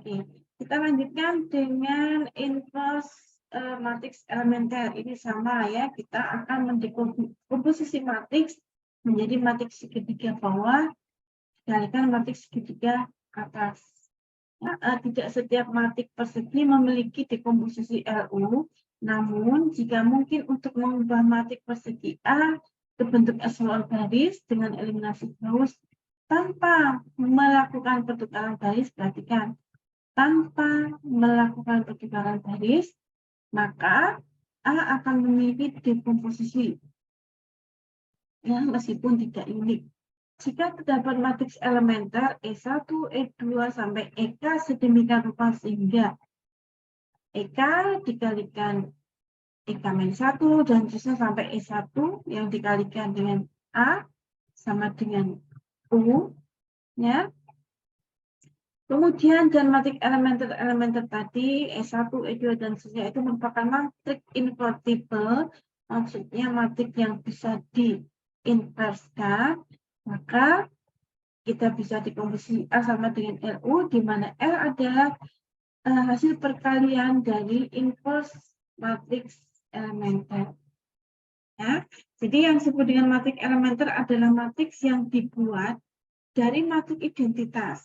Oke, kita lanjutkan dengan inverse matriks elementer. Ini sama ya, kita akan mendekomposisi matriks menjadi matriks segitiga bawah dikalikan matriks segitiga atas. Ya, tidak setiap matriks persegi memiliki dekomposisi LU, namun jika mungkin untuk mengubah matriks persegi A ke bentuk eselon baris dengan eliminasi Gauss tanpa melakukan pertukaran baris, perhatikan, tanpa melakukan pertukaran baris, maka A akan memiliki dekomposisi ya, meskipun tidak unik. Jika terdapat matriks elementer E1, E2 sampai EK sedemikian rupa sehingga EK dikalikan EK-1 dan seterusnya sampai E1 yang dikalikan dengan A sama dengan U, ya. Kemudian dan matriks elementer tadi E1, E2 dan seterusnya itu merupakan matriks invertible, maksudnya matriks yang bisa diinverskan, maka kita bisa dekomposisi A sama dengan LU, di mana L adalah hasil perkalian dari inverse matriks elementer. Ya. Jadi yang disebut dengan matriks elementer adalah matriks yang dibuat dari matriks identitas.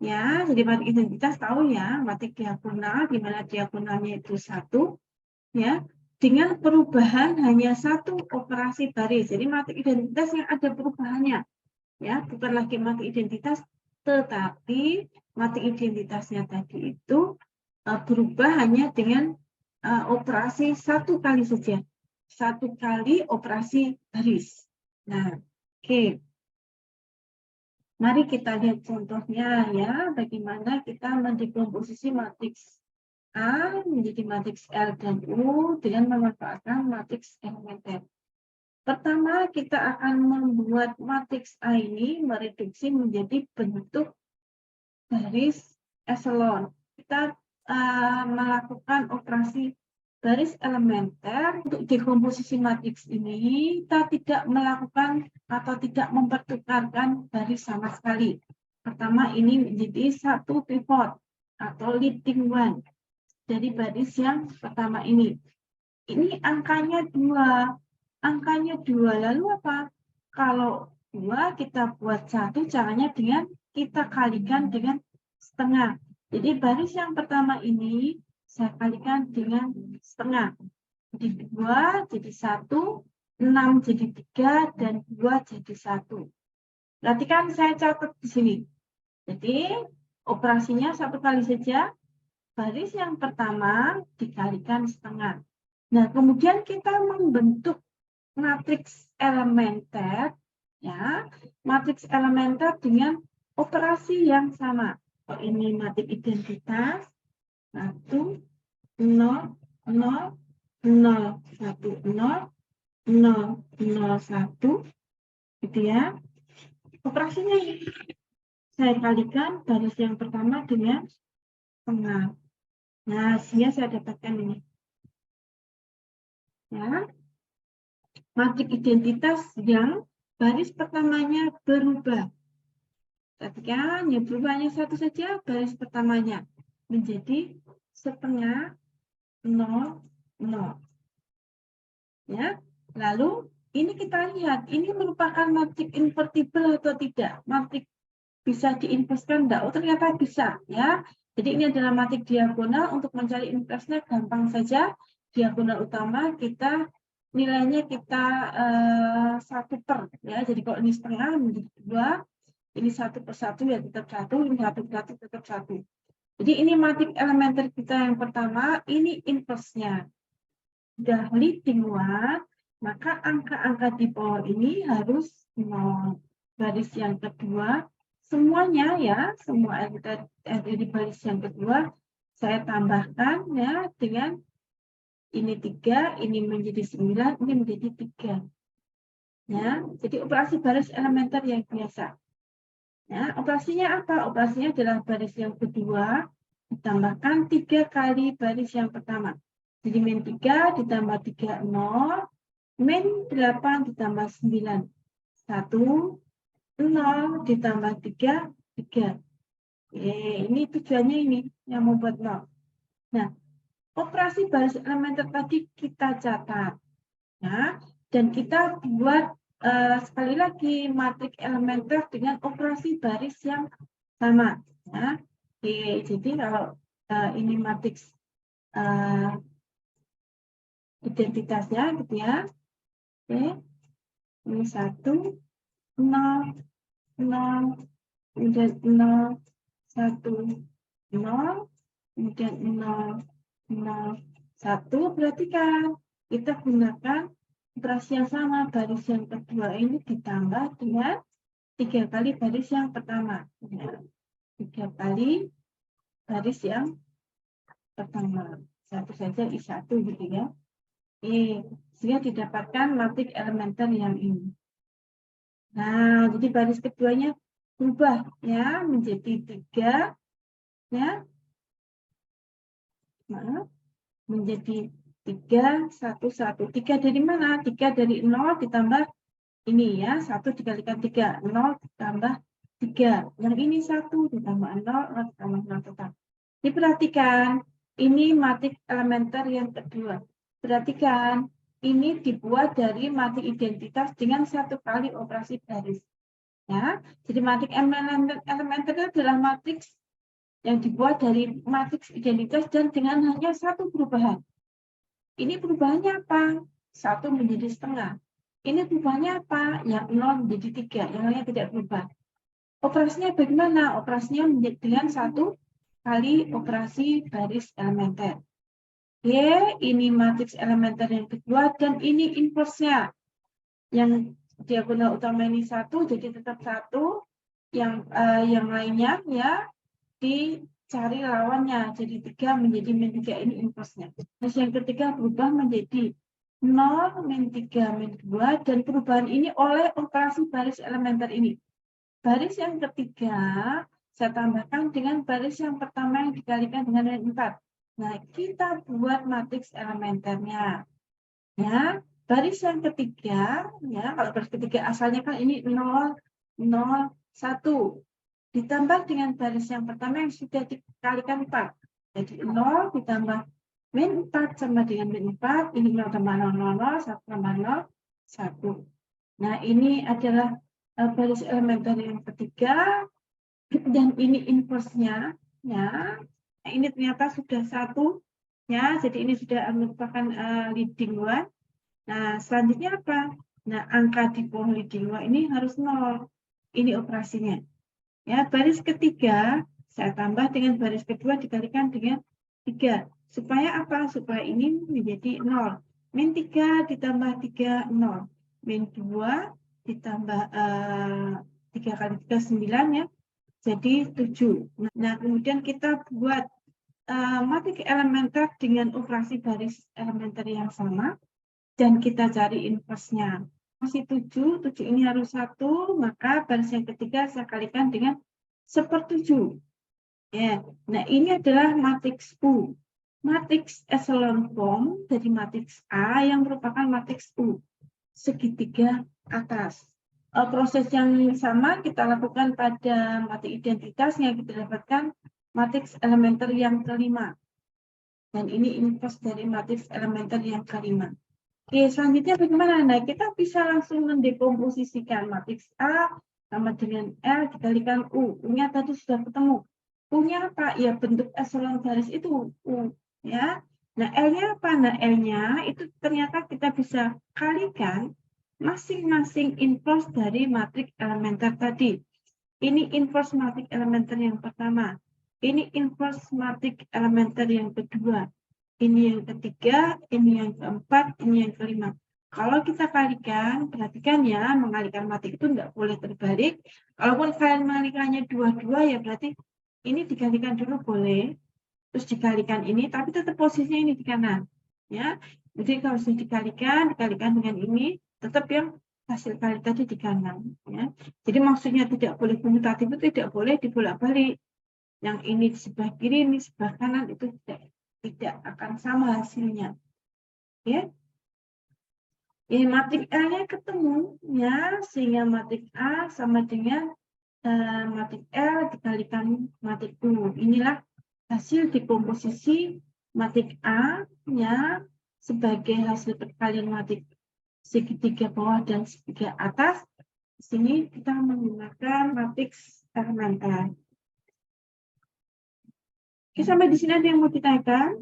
Ya, jadi matriks identitas tahu ya, matriks diagonal, di mana diagonalnya itu 1, ya, dengan perubahan hanya satu operasi baris. Jadi matriks identitas yang ada perubahannya, ya, bukan lagi matriks identitas, tetapi matriks identitasnya tadi itu berubah hanya dengan operasi satu kali saja, satu kali operasi baris. Nah, oke. Mari kita lihat contohnya ya, bagaimana kita mendekomposisi matriks A menjadi matriks L dan U dengan memanfaatkan matriks elementer. Pertama, kita akan membuat matriks A ini mereduksi menjadi bentuk baris eselon. Kita melakukan operasi baris elementer. Untuk dekomposisi matriks ini, kita tidak melakukan atau tidak mempertukarkan baris sama sekali. Pertama, ini menjadi satu pivot atau leading one dari baris yang pertama ini. Ini angkanya 2. Angkanya 2, lalu apa? Kalau 2 kita buat 1, caranya dengan kita kalikan dengan setengah. Jadi baris yang pertama ini saya kalikan dengan setengah. Jadi 2 jadi 1, 6 jadi 3, dan 2 jadi 1. Perhatikan saya catat di sini. Jadi operasinya satu kali saja. Baris yang pertama dikalikan setengah. Nah, kemudian kita membentuk matriks elementer, ya, matriks elementer dengan operasi yang sama. Oh, ini matriks identitas 1 0 0 0 1 0 0 0 1, gitu ya. Operasinya saya kalikan baris yang pertama dengan setengah. Nah, hasilnya saya dapatkan ini. Ya. Matriks identitas yang baris pertamanya berubah. Perhatikan, yang berubah hanya satu saja, baris pertamanya menjadi setengah 0 0. Ya. Lalu ini kita lihat, ini merupakan matriks invertible atau tidak? Matriks bisa diinverskan enggak? Oh, ternyata bisa, ya. Jadi ini adalah matriks diagonal. Untuk mencari inversnya gampang saja. Diagonal utama kita nilainya kita 1/, ya. Jadi kalau ini setengah menjadi 2, ini 1/1 ya tetap 1, ini 1/1 tetap 1. Jadi ini matriks elementer kita yang pertama, ini inversnya. Sudah leading one, maka angka-angka di bawah ini harus 0. Baris yang kedua, semuanya ya, semua yang ada di baris yang kedua, saya tambahkan ya dengan ini 3, ini menjadi 9, ini menjadi 3. Ya, jadi operasi baris elementer yang biasa. Ya, operasinya apa? Operasinya adalah baris yang kedua ditambahkan 3 kali baris yang pertama. Jadi min 3 ditambah 3, 0. Min 8 ditambah 9, 1. 0 ditambah 3, 3. Ini tujuannya ini yang membuat 0. Nah, operasi baris elementer tadi kita catat. Ya, dan kita buat sekali lagi matriks elementer dengan operasi baris yang sama. Ya. Jadi kalau ini matriks identitasnya gitu ya. Oke, ini 1, 0, 0, kemudian 0, 1, 0, kemudian 0, 0, 1. Perhatikan, kita gunakan operasi yang sama. Baris yang kedua ini ditambah dengan 3 kali baris yang pertama. Ya, 3 kali baris yang pertama. Satu saja I1 gitu ya. Sehingga didapatkan matriks elementer yang ini. Nah, jadi baris keduanya berubah ya menjadi 3 ya. Nah, menjadi 3, 1, 1. 3 dari mana? 3 dari 0 ditambah ini ya, 1 dikalikan 3, 0 ditambah 3. Yang ini 1 ditambah 0, 0 ditambah 0 tetap. Diperhatikan, ini matriks elementer yang kedua. Perhatikan, ini dibuat dari matriks identitas dengan 1 kali operasi baris. Ya, jadi matriks elementer itu adalah matriks yang dibuat dari matriks identitas dan dengan hanya 1 perubahan. Ini perubahannya apa? 1 menjadi setengah. Ini perubahannya apa? Yang 0 menjadi 3, yang lainnya tidak berubah. Operasinya bagaimana? Operasinya menjadi dengan 1 kali operasi baris elementer. Ini matriks elementer yang kedua dan ini inverse-nya. Yang diagonal utama ini 1, jadi tetap 1. Yang lainnya ya dicari lawannya. Jadi 3 menjadi min 3 ini inverse-nya. Terus yang ketiga berubah menjadi 0, min 3, min 2 dan perubahan ini oleh operasi baris elementer ini. Baris yang ketiga saya tambahkan dengan baris yang pertama yang dikalikan dengan min 4. Nah, kita buat matriks elementernya. Ya, baris yang ketiga, ya, kalau baris ketiga asalnya kan ini 0, 0, 1. Ditambah dengan baris yang pertama yang sudah dikalikan 4. Jadi 0 ditambah min 4 sama dengan min 4. Ini 0 tambah 0, 0, 0, 1 tambah 0, 1. Nah, ini adalah baris elementer yang ketiga. Dan ini inverse-nya. Ya. Nah, ini ternyata sudah 1. Ya, jadi ini sudah merupakan leading one. Nah, selanjutnya apa? Nah, angka di bawah leading one ini harus 0. Ini operasinya. Ya, baris ketiga saya tambah dengan baris kedua dikalikan dengan 3. Supaya apa? Supaya ini menjadi 0. Min 3 ditambah 3, 0. Min 2 ditambah 3 kali 3, 9 ya. Jadi 7. Nah, kemudian kita buat matriks elementer dengan operasi baris elementer yang sama. Dan kita cari inverse-nya. Masih 7 ini harus 1, maka baris yang ketiga saya kalikan dengan 1/7. Ya. Nah, ini adalah matriks U. Matriks echelon form dari matriks A yang merupakan matriks U. Segitiga atas. Proses yang sama kita lakukan pada matriks identitas yang kita dapatkan matriks elementer yang kelima. Dan ini inverse dari matriks elementer yang kelima. Oke, selanjutnya bagaimana? Nah, kita bisa langsung mendekomposisikan matriks A sama dengan L dikalikan U. U-nya tadi sudah ketemu. U-nya apa? Ya, bentuk echelon baris itu U. Ya. Nah, L-nya apa? Nah, L-nya itu ternyata kita bisa kalikan masing-masing inverse dari matriks elementer tadi. Ini inverse matriks elementer yang pertama. Ini inverse matriks elementer yang kedua. Ini yang ketiga, ini yang keempat, ini yang kelima. Kalau kita kalikan, perhatikan ya, mengalihkan matriks itu tidak boleh terbalik. Kalaupun kalian mengalihkannya dua-dua, ya berarti ini dikalikan dulu boleh, terus dikalikan ini, tapi tetap posisinya ini di kanan. Ya, jadi kalau sudah dikalikan dengan ini, tetap yang hasil kali tadi di kanan. Ya. Jadi maksudnya tidak boleh komutatif itu tidak boleh dibolak-balik. Yang ini di sebelah kiri, ini sebelah kanan, itu tidak akan sama hasilnya. Ya. Ini matriks A-nya ketemu ya, sehingga matriks A sama dengan matrik L dikalikan matrik U. Inilah hasil dekomposisi matrik A yang sebagai hasil perkalian matrik segitiga bawah dan segitiga atas. Di sini kita menggunakan matriks elementer. Oke, sampai di sini ada yang mau ditanyakan?